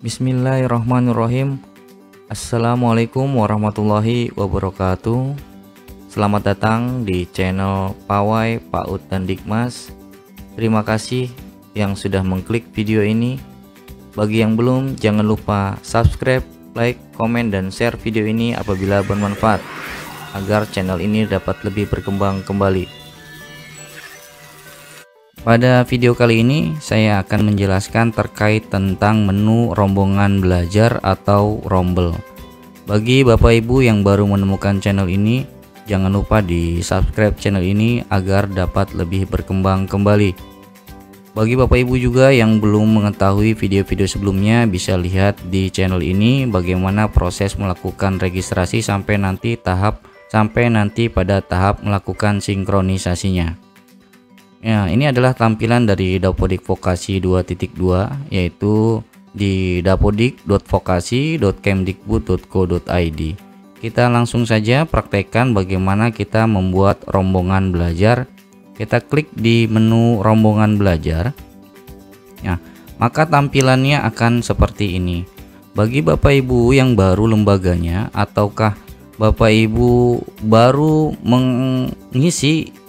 Bismillahirrahmanirrahim. Assalamualaikum warahmatullahi wabarakatuh. Selamat datang di channel Pawai PAUD dan Dikmas. Terima kasih yang sudah mengklik video ini. Bagi yang belum, jangan lupa subscribe, like, komen, dan share video ini apabila bermanfaat, agar channel ini dapat lebih berkembang kembali. Pada video kali ini saya akan menjelaskan terkait tentang menu rombongan belajar atau rombel. Bagi Bapak Ibu yang baru menemukan channel ini, jangan lupa di subscribe channel ini agar dapat lebih berkembang kembali. Bagi Bapak Ibu juga yang belum mengetahui video-video sebelumnya, bisa lihat di channel ini bagaimana proses melakukan registrasi sampai nanti pada tahap melakukan sinkronisasinya. Ya, ini adalah tampilan dari Dapodik Vokasi 2.2, yaitu di dapodik.vokasi.kemdikbud.go.id. Kita langsung saja praktekkan bagaimana kita membuat rombongan belajar. Kita klik di menu rombongan belajar. Ya, maka tampilannya akan seperti ini. Bagi Bapak Ibu yang baru lembaganya, ataukah Bapak Ibu baru mengisi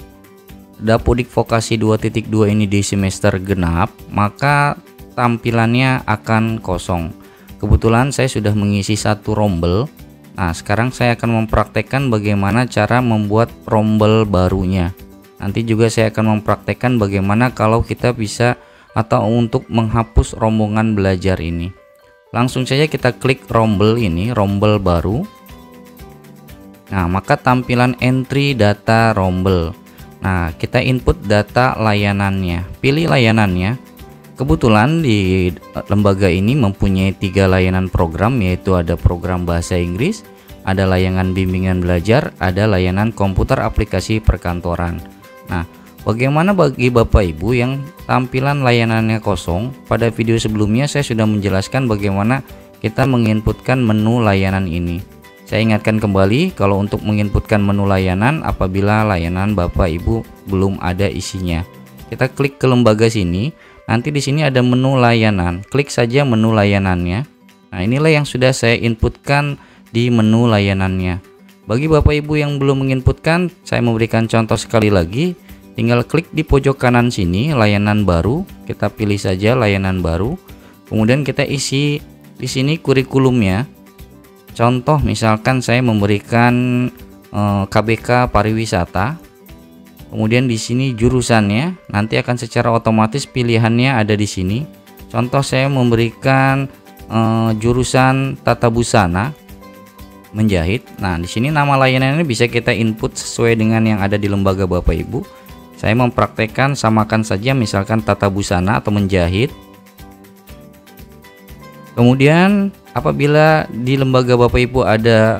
Dapodik Vokasi 2.2 ini di semester genap, maka tampilannya akan kosong. Kebetulan saya sudah mengisi satu rombel. Nah, sekarang saya akan mempraktekkan bagaimana cara membuat rombel barunya. Nanti juga saya akan mempraktekkan bagaimana kalau kita bisa atau untuk menghapus rombongan belajar ini. Langsung saja kita klik rombel ini, rombel baru. Nah, maka tampilan entry data rombel. Nah, kita input data layanannya, pilih layanannya. Kebetulan di lembaga ini mempunyai 3 layanan program, yaitu ada program bahasa Inggris, ada layanan bimbingan belajar, ada layanan komputer aplikasi perkantoran. Nah, bagaimana bagi Bapak Ibu yang tampilan layanannya kosong? Pada video sebelumnya saya sudah menjelaskan bagaimana kita menginputkan menu layanan ini. Saya ingatkan kembali, kalau untuk menginputkan menu layanan apabila layanan Bapak Ibu belum ada isinya. Kita klik ke lembaga sini, nanti di sini ada menu layanan. Klik saja menu layanannya. Nah, inilah yang sudah saya inputkan di menu layanannya. Bagi Bapak Ibu yang belum menginputkan, saya memberikan contoh sekali lagi. Tinggal klik di pojok kanan sini layanan baru, kita pilih saja layanan baru. Kemudian kita isi di sini kurikulumnya. Contoh misalkan saya memberikan KBK pariwisata, kemudian di sini jurusannya nanti akan secara otomatis pilihannya ada di sini. Contoh saya memberikan jurusan tata busana menjahit. Nah, di sini nama layanannya bisa kita input sesuai dengan yang ada di lembaga Bapak Ibu. Saya mempraktekkan samakan saja misalkan tata busana atau menjahit. Kemudian apabila di lembaga Bapak Ibu ada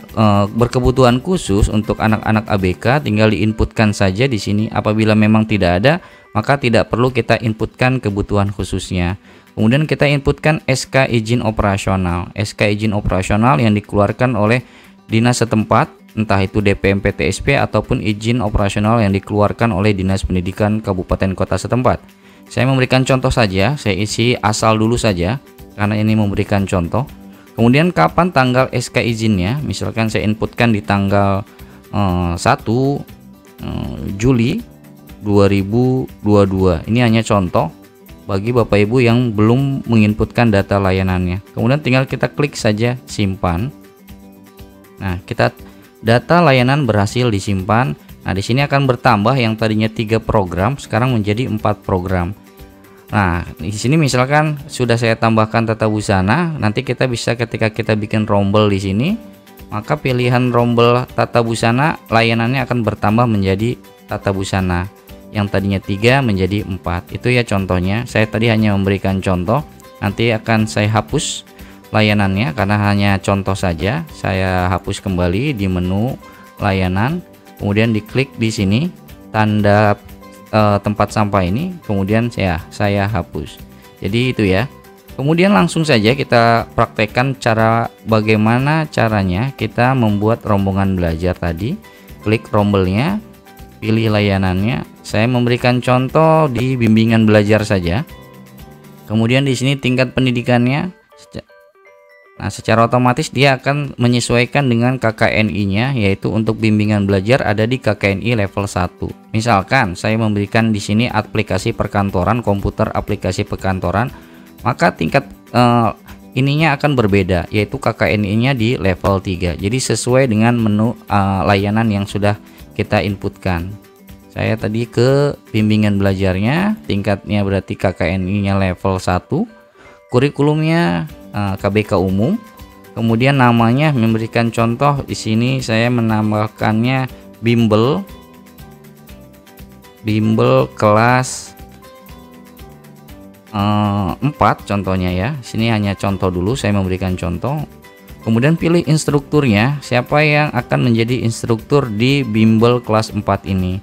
berkebutuhan khusus untuk anak-anak ABK, tinggal diinputkan saja di sini. Apabila memang tidak ada, maka tidak perlu kita inputkan kebutuhan khususnya. Kemudian kita inputkan SK izin operasional. SK izin operasional yang dikeluarkan oleh dinas setempat, entah itu DPM PTSP ataupun izin operasional yang dikeluarkan oleh Dinas Pendidikan Kabupaten Kota setempat. Saya memberikan contoh saja, saya isi asal dulu saja karena ini memberikan contoh. Kemudian kapan tanggal SK izinnya, misalkan saya inputkan di tanggal 1 Juli 2022. Ini hanya contoh bagi Bapak Ibu yang belum menginputkan data layanannya. Kemudian tinggal kita klik saja simpan. Nah, data layanan berhasil disimpan. Nah, di sini akan bertambah yang tadinya 3 program sekarang menjadi 4 program. Nah, di sini misalkan sudah saya tambahkan tata busana, nanti kita bisa ketika kita bikin rombel di sini, maka pilihan rombel tata busana layanannya akan bertambah menjadi tata busana. Yang tadinya 3 menjadi 4. Itu ya contohnya. Saya tadi hanya memberikan contoh. Nanti akan saya hapus layanannya karena hanya contoh saja. Saya hapus kembali di menu layanan. Kemudian diklik di sini tanda tempat sampah ini, kemudian saya hapus. Jadi itu ya. Kemudian langsung saja kita praktekkan bagaimana caranya kita membuat rombongan belajar tadi. Klik rombelnya, pilih layanannya. Saya memberikan contoh di bimbingan belajar saja. Kemudian di sini tingkat pendidikannya Nah, secara otomatis dia akan menyesuaikan dengan KKNI-nya, yaitu untuk bimbingan belajar ada di KKNI level 1. Misalkan saya memberikan di sini aplikasi perkantoran, komputer aplikasi perkantoran, maka tingkat ininya akan berbeda, yaitu KKNI-nya di level 3. Jadi sesuai dengan menu layanan yang sudah kita inputkan. Saya tadi ke bimbingan belajarnya, tingkatnya berarti KKNI-nya level 1, kurikulumnya KBK umum, kemudian namanya memberikan contoh di sini saya menambahkannya bimbel kelas 4 contohnya ya. Sini hanya contoh dulu, saya memberikan contoh. Kemudian pilih instrukturnya, siapa yang akan menjadi instruktur di bimbel kelas 4 ini.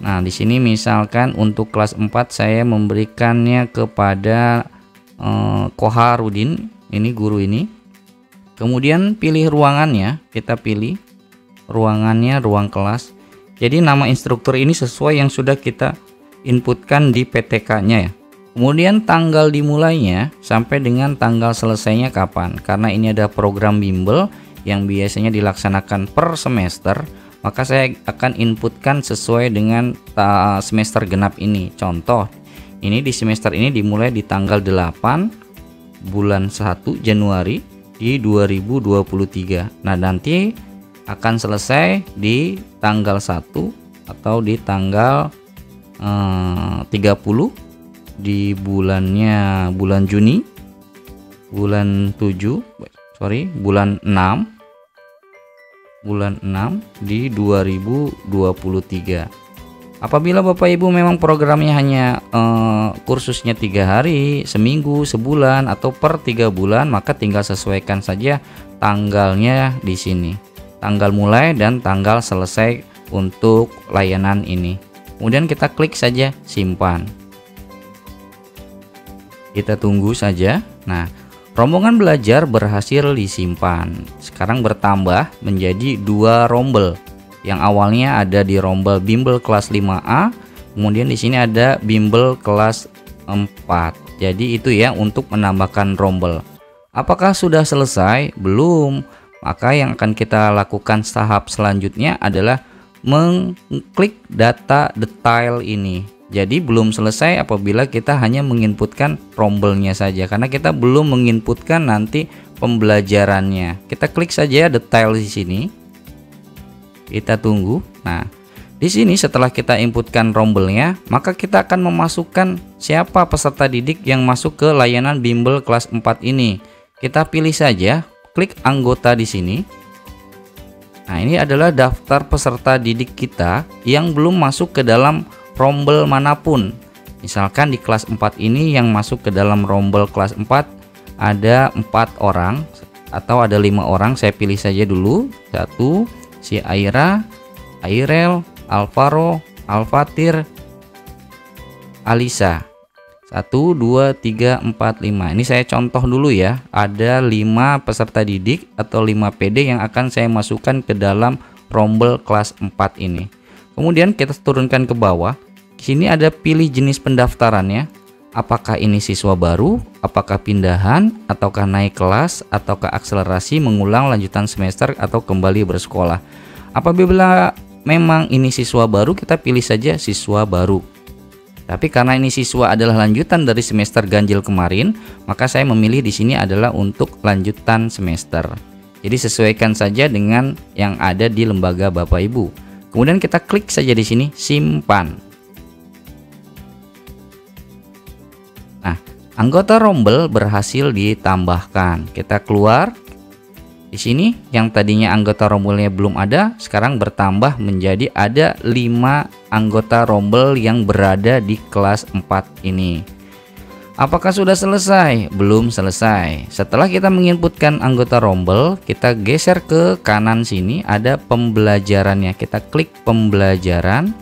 Nah, di sini misalkan untuk kelas 4 saya memberikannya kepada Koharudin, ini guru ini. Kemudian pilih ruangannya, kita pilih ruangannya ruang kelas. Jadi nama instruktur ini sesuai yang sudah kita inputkan di PTK-nya ya. Kemudian tanggal dimulainya sampai dengan tanggal selesainya kapan. Karena ini ada program bimbel yang biasanya dilaksanakan per semester, maka saya akan inputkan sesuai dengan semester genap ini. Contoh, ini di semester ini dimulai di tanggal 8 bulan 1 Januari di 2023. Nah, nanti akan selesai di tanggal 1 atau di tanggal 30 di bulannya bulan Juni, bulan 6 di 2023. Apabila Bapak Ibu memang programnya hanya kursusnya 3 hari, seminggu, sebulan, atau per 3 bulan, maka tinggal sesuaikan saja tanggalnya di sini. Tanggal mulai dan tanggal selesai untuk layanan ini. Kemudian kita klik saja simpan. Kita tunggu saja. Nah, rombongan belajar berhasil disimpan. Sekarang bertambah menjadi 2 rombel. Yang awalnya ada di rombel bimbel kelas 5A, kemudian di sini ada bimbel kelas 4. Jadi itu ya untuk menambahkan rombel. Apakah sudah selesai? Belum. Maka yang akan kita lakukan tahap selanjutnya adalah mengklik data detail ini. Jadi belum selesai apabila kita hanya menginputkan rombelnya saja, karena kita belum menginputkan nanti pembelajarannya. Kita klik saja detail di sini. Kita tunggu. Nah, di sini setelah kita inputkan rombelnya, maka kita akan memasukkan siapa peserta didik yang masuk ke layanan bimbel kelas 4 ini. Kita pilih saja, klik anggota di sini. Nah, ini adalah daftar peserta didik kita yang belum masuk ke dalam rombel manapun. Misalkan di kelas 4 ini yang masuk ke dalam rombel kelas 4 ada 4 orang atau ada 5 orang. Saya pilih saja dulu. 1, si Aira, Airel, Alvaro, Alfatir, Alisa. 1, 2, 3, 4, 5. Ini saya contoh dulu ya. Ada 5 peserta didik atau 5 PD yang akan saya masukkan ke dalam rombel kelas 4 ini. Kemudian kita turunkan ke bawah. Di sini ada pilih jenis pendaftarannya. Apakah ini siswa baru, apakah pindahan, ataukah naik kelas, ataukah akselerasi, mengulang lanjutan semester, atau kembali bersekolah. Apabila memang ini siswa baru, kita pilih saja siswa baru. Tapi karena ini siswa adalah lanjutan dari semester ganjil kemarin, maka saya memilih di sini adalah untuk lanjutan semester. Jadi sesuaikan saja dengan yang ada di lembaga Bapak Ibu. Kemudian kita klik saja di sini simpan. Nah, anggota rombel berhasil ditambahkan. Kita keluar. Di sini yang tadinya anggota rombelnya belum ada, sekarang bertambah menjadi ada 5 anggota rombel yang berada di kelas 4 ini. Apakah sudah selesai? Belum selesai. Setelah kita menginputkan anggota rombel, kita geser ke kanan sini ada pembelajarannya. Kita klik pembelajaran.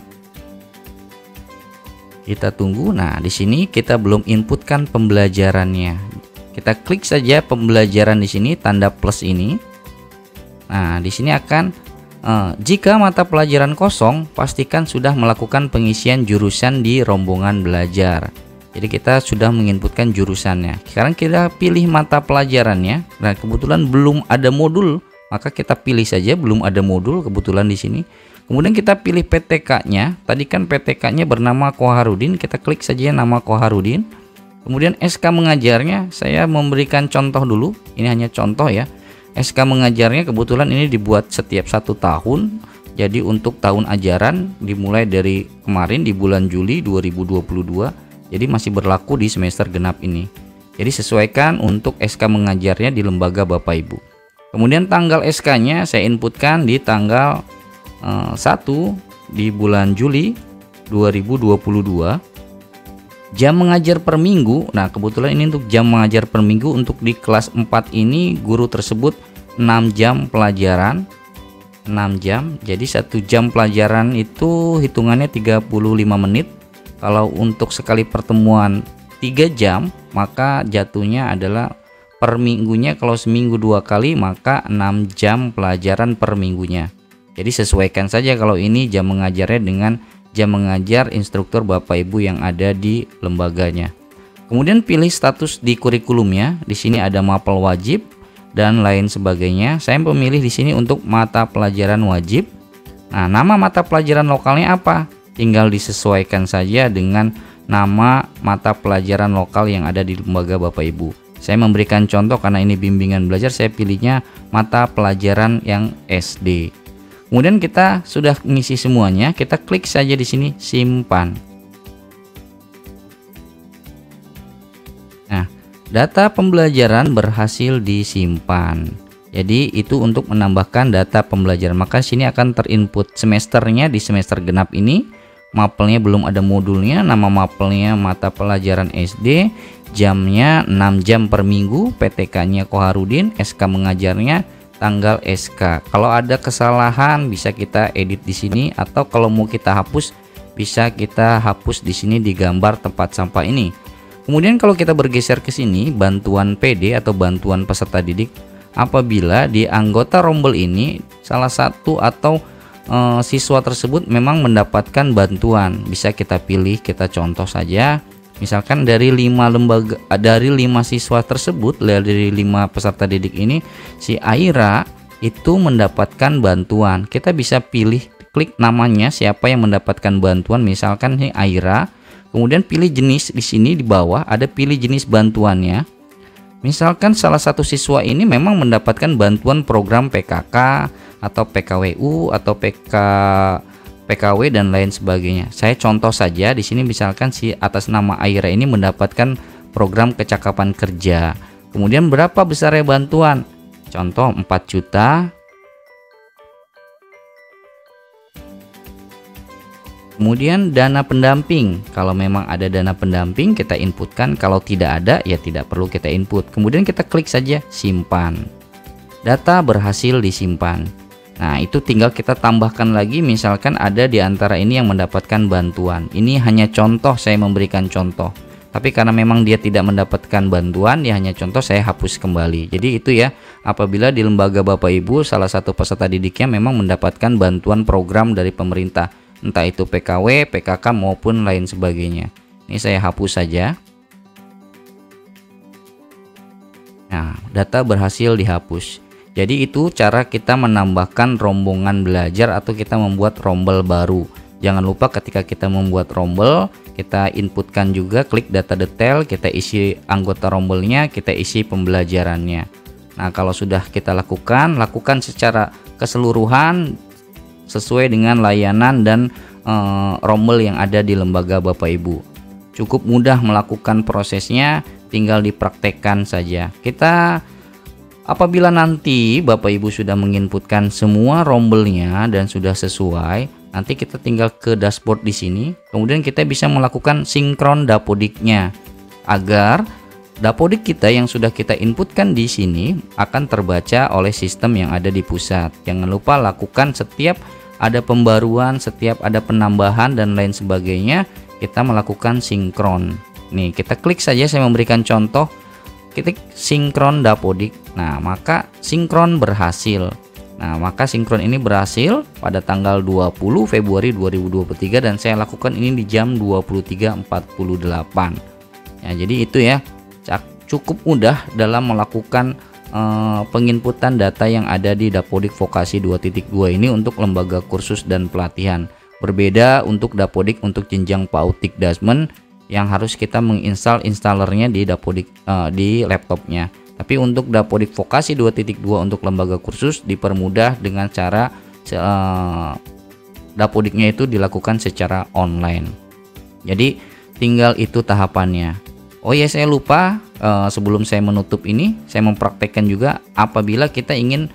Kita tunggu. Nah, di sini kita belum inputkan pembelajarannya. Kita klik saja pembelajaran di sini tanda plus ini. Nah, di sini akan jika mata pelajaran kosong, pastikan sudah melakukan pengisian jurusan di rombongan belajar. Jadi kita sudah menginputkan jurusannya. Sekarang kita pilih mata pelajarannya. Nah, kebetulan belum ada modul, maka kita pilih saja belum ada modul kebetulan di sini. Kemudian kita pilih PTK-nya. Tadi kan PTK-nya bernama Koharudin, kita klik saja nama Koharudin. Kemudian SK mengajarnya, saya memberikan contoh dulu. Ini hanya contoh ya. SK mengajarnya kebetulan ini dibuat setiap 1 tahun. Jadi untuk tahun ajaran dimulai dari kemarin di bulan Juli 2022. Jadi masih berlaku di semester genap ini. Jadi sesuaikan untuk SK mengajarnya di lembaga Bapak Ibu. Kemudian tanggal SK-nya saya inputkan di tanggal 1 di bulan Juli 2022. Jam mengajar per minggu. Nah, kebetulan ini untuk jam mengajar per minggu untuk di kelas 4 ini guru tersebut 6 jam pelajaran. 6 jam. Jadi 1 jam pelajaran itu hitungannya 35 menit. Kalau untuk sekali pertemuan 3 jam, maka jatuhnya adalah per minggunya. Kalau seminggu 2 kali, maka 6 jam pelajaran per minggunya. Jadi sesuaikan saja kalau ini jam mengajarnya dengan jam mengajar instruktur Bapak Ibu yang ada di lembaganya. Kemudian pilih status di kurikulumnya. Di sini ada mapel wajib dan lain sebagainya. Saya memilih di sini untuk mata pelajaran wajib. Nah, nama mata pelajaran lokalnya apa? Tinggal disesuaikan saja dengan nama mata pelajaran lokal yang ada di lembaga Bapak Ibu. Saya memberikan contoh karena ini bimbingan belajar, saya pilihnya mata pelajaran yang SD. Kemudian kita sudah mengisi semuanya, kita klik saja di sini simpan. Nah, data pembelajaran berhasil disimpan. Jadi itu untuk menambahkan data pembelajaran. Maka sini akan terinput semesternya di semester genap ini. Mapelnya belum ada modulnya, nama mapelnya mata pelajaran SD, jamnya 6 jam per minggu, PTK-nya Koharudin, SK mengajarnya tanggal SK. Kalau ada kesalahan bisa kita edit di sini, atau kalau mau kita hapus bisa kita hapus di sini di gambar tempat sampah ini. Kemudian kalau kita bergeser ke sini, bantuan PD atau bantuan peserta didik, apabila di anggota rombel ini salah satu atau siswa tersebut memang mendapatkan bantuan, bisa kita pilih, kita contoh saja. Misalkan dari 5 siswa tersebut, dari 5 peserta didik ini, si Aira itu mendapatkan bantuan. Kita bisa pilih, klik namanya siapa yang mendapatkan bantuan, misalkan si Aira. Kemudian pilih jenis, di sini di bawah ada pilih jenis bantuannya. Misalkan salah satu siswa ini memang mendapatkan bantuan program PKK atau PKWU atau PKW dan lain sebagainya. Saya contoh saja di sini, misalkan si atas nama Aira ini mendapatkan program kecakapan kerja. Kemudian berapa besarnya bantuan? Contoh 4 juta. Kemudian dana pendamping, kalau memang ada dana pendamping kita inputkan, kalau tidak ada ya tidak perlu kita input. Kemudian kita klik saja simpan. Data berhasil disimpan. Nah, itu tinggal kita tambahkan lagi, misalkan ada di antara ini yang mendapatkan bantuan. Ini hanya contoh, saya memberikan contoh. Tapi karena memang dia tidak mendapatkan bantuan, ya hanya contoh, saya hapus kembali. Jadi itu ya, apabila di lembaga Bapak Ibu salah satu peserta didiknya memang mendapatkan bantuan program dari pemerintah, entah itu PKW, PKK maupun lain sebagainya. Ini saya hapus saja. Nah, data berhasil dihapus. Jadi itu cara kita menambahkan rombongan belajar atau kita membuat rombel baru. Jangan lupa ketika kita membuat rombel, kita inputkan juga, klik data detail, kita isi anggota rombelnya, kita isi pembelajarannya. Nah, kalau sudah kita lakukan secara keseluruhan sesuai dengan layanan dan rombel yang ada di lembaga Bapak Ibu. Cukup mudah melakukan prosesnya, tinggal dipraktekkan saja. Apabila nanti Bapak Ibu sudah menginputkan semua rombelnya dan sudah sesuai, nanti kita tinggal ke dashboard di sini. Kemudian kita bisa melakukan sinkron dapodiknya agar dapodik kita yang sudah kita inputkan di sini akan terbaca oleh sistem yang ada di pusat. Jangan lupa lakukan setiap ada pembaruan, setiap ada penambahan dan lain sebagainya, kita melakukan sinkron. Nih, kita klik saja, saya memberikan contoh. Ketik sinkron dapodik. Nah, maka sinkron berhasil. Nah, maka sinkron ini berhasil pada tanggal 20 Februari 2023 dan saya lakukan ini di jam 23.48. Ya, jadi itu ya, cukup mudah dalam melakukan penginputan data yang ada di Dapodik Vokasi 2.2 ini untuk lembaga kursus dan pelatihan. Berbeda untuk Dapodik untuk jenjang PAUD Tikdasmen yang harus kita menginstal installernya di Dapodik di laptopnya. Tapi untuk Dapodik Vokasi 2.2 untuk lembaga kursus dipermudah dengan cara Dapodiknya itu dilakukan secara online. Jadi tinggal itu tahapannya. Oh ya, saya lupa sebelum saya menutup ini, saya mempraktekkan juga apabila kita ingin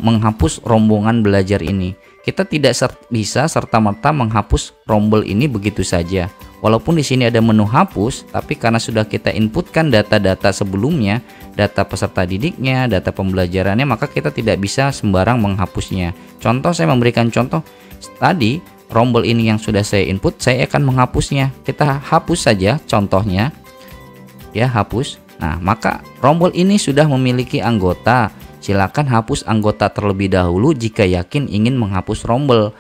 menghapus rombongan belajar ini. Kita tidak bisa serta-merta menghapus rombel ini begitu saja. Walaupun di sini ada menu hapus, tapi karena sudah kita inputkan data-data sebelumnya, data peserta didiknya, data pembelajarannya, maka kita tidak bisa sembarang menghapusnya. Contoh, saya memberikan contoh tadi, rombel ini yang sudah saya input, saya akan menghapusnya. Kita hapus saja contohnya. Ya, hapus. Nah, maka rombel ini sudah memiliki anggota. Silakan hapus anggota terlebih dahulu jika yakin ingin menghapus rombel.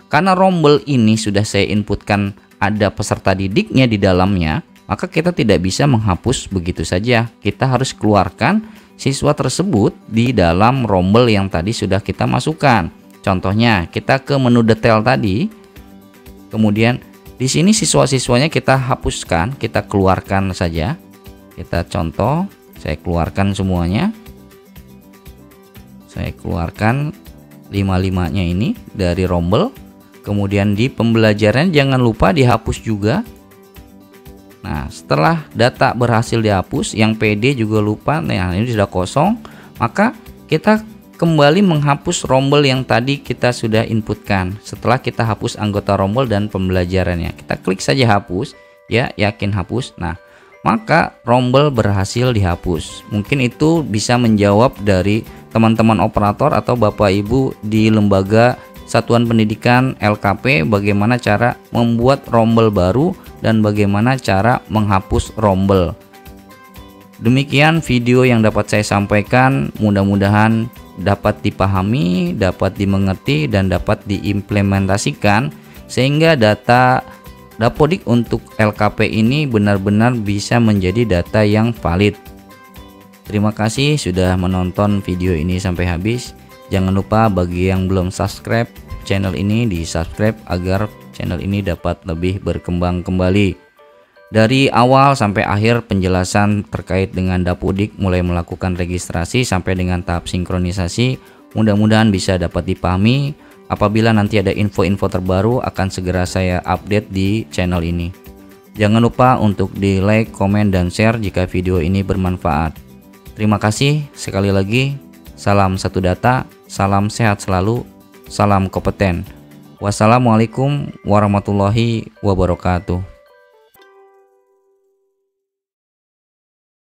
Karena rombel ini sudah saya inputkan ada peserta didiknya di dalamnya, maka kita tidak bisa menghapus begitu saja. Kita harus keluarkan siswa tersebut di dalam rombel yang tadi sudah kita masukkan. Contohnya, kita ke menu detail tadi. Kemudian di sini siswa-siswanya kita hapuskan, kita keluarkan saja. Kita contoh, saya keluarkan semuanya. Saya keluarkan 5-5-nya ini dari rombel. Kemudian di pembelajaran jangan lupa dihapus juga. Nah, setelah data berhasil dihapus, yang PD juga lupa, nah ini sudah kosong, maka kita kembali menghapus rombel yang tadi kita sudah inputkan. Setelah kita hapus anggota rombel dan pembelajarannya, kita klik saja hapus, ya, yakin hapus. Nah, maka rombel berhasil dihapus. Mungkin itu bisa menjawab dari teman-teman operator atau Bapak Ibu di lembaga Satuan Pendidikan LKP bagaimana cara membuat rombel baru dan bagaimana cara menghapus rombel. Demikian video yang dapat saya sampaikan, mudah-mudahan dapat dipahami, dapat dimengerti dan dapat diimplementasikan sehingga data Dapodik untuk LKP ini benar-benar bisa menjadi data yang valid. Terima kasih sudah menonton video ini sampai habis. Jangan lupa bagi yang belum subscribe channel ini di subscribe agar channel ini dapat lebih berkembang kembali. Dari awal sampai akhir penjelasan terkait dengan Dapodik mulai melakukan registrasi sampai dengan tahap sinkronisasi mudah-mudahan bisa dapat dipahami. Apabila nanti ada info-info terbaru akan segera saya update di channel ini. Jangan lupa untuk di like, komen, dan share jika video ini bermanfaat. Terima kasih sekali lagi. Salam satu data, salam sehat selalu, salam kompeten. Wassalamualaikum warahmatullahi wabarakatuh.